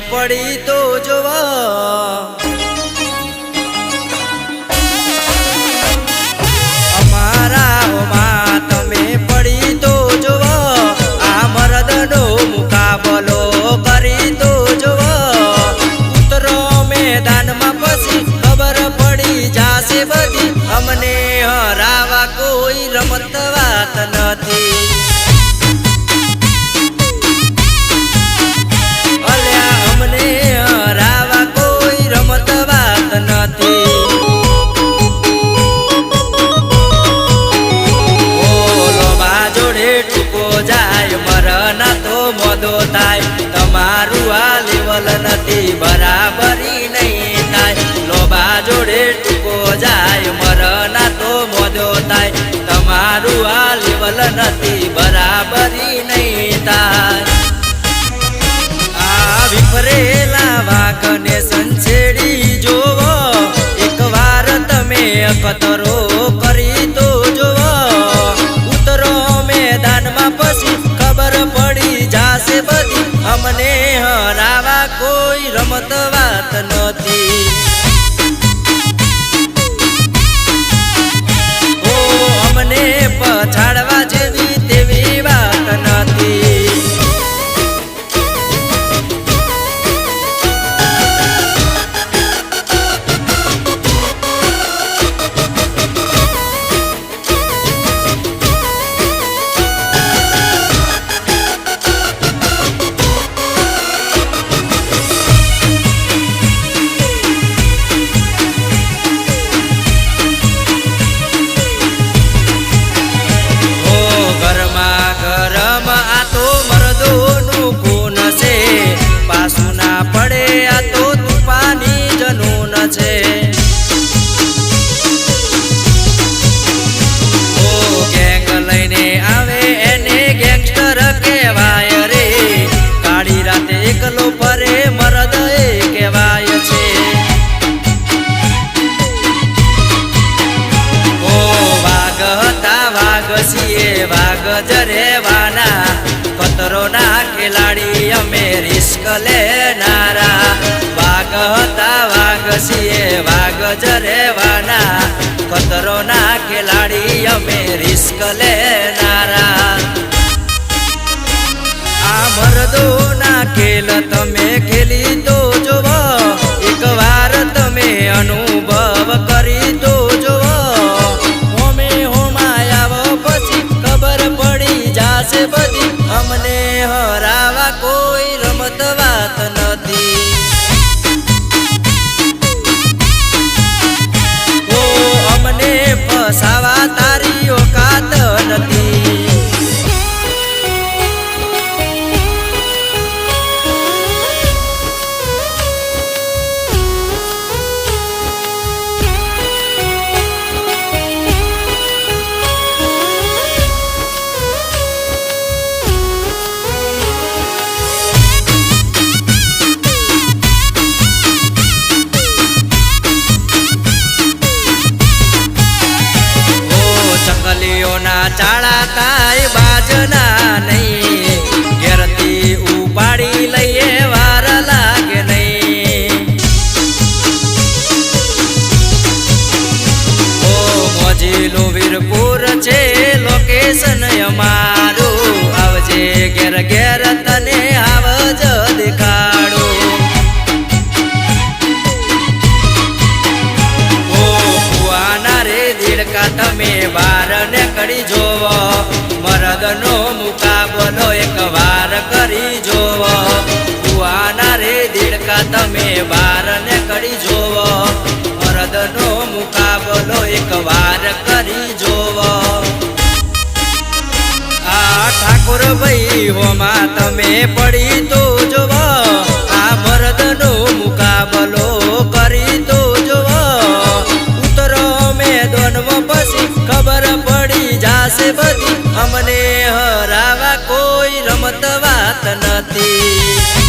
પડી તો જોવો અમારા ઓમાં તમે પડી તો જોવો આ મરદનો મુકાબલો કરી તો જોવો ઉતરો મેદાનમાં પછી ખબર પડી જાશે બધી અમને હરાવા કોઈ રમત વાત નથી તમારું આ લેવલ નથી બરાબરી નહીં થાય લોબા જોડે ટૂંકો જાય મરના તો મોદો થાય તમારું આ લેવલ નથી બરાબરી નહીં થાય આ વિફરેલા વાઘને સંછેડી જોવો એકવાર તમે અખતરો કરી તો જોવો ઉતરો મેદાનમાં પછી ખબર પડી જાશે બધી અમને હરાવા કોઈ રમત વાત નથી ઓ અમને પછાડવા જેવી તેવી વાત નથી પડે આ તો તૂફાની જનૂન છે ઓ ગેંગ લઈને આવે એને ગેંગસ્ટર કહેવાય રે કાળી રાતે એકલો ફરે મરદ એ કહેવાય છે ઓ વાઘ હતા વાઘ છીએ વાઘ જરેવાના કતરો ના ખેલાડી અમે રિસ્ક લેનારા વાઘ હતા વાઘ છીએ વાઘ જરેવાના કતરો ના ખેલાડી અમે રિસ્ક લેનારા આ મરદો ના ખેલ તમે ખેલી તો જોવો એકવાર તમે અનુભવ કરી તો જોવો હોમે હોમાય આવો પછી ખબર પડી જાશે બધી અમને હરાવા કોઈ રમત વાત નથી ઓ અમને ફસાવા તારી ઓકાત નથી ચાળા કાય બાજના નહીં ઘેરથી ઉપાડી લઈએ વાર લાગે નહીં ઓ મોજીલું વીરપુર છે લોકેશન અમારું આવજે ઘેર ઘેર તને આવજ દેખાડું ઓ કુવાના રે દીડકા તમે બાર ને કરી જોવો મરદનો મુકાબલો એકવાર કરી જોવો કુવાના રે દીડકા તમે બાર ને કરી જોવો મરદનો મુકાબલો એકવાર કરી જોવો આ ઠાકોર ભાઈ હોમાં તમે પડી તો જોવો આ મરદનો મુકાબલો કરી તો જોવો ઉતરો મેદાનમાં પછી ખબર પડી જાશે બધી અમને હરાવા કોઈ રમત વાત નથી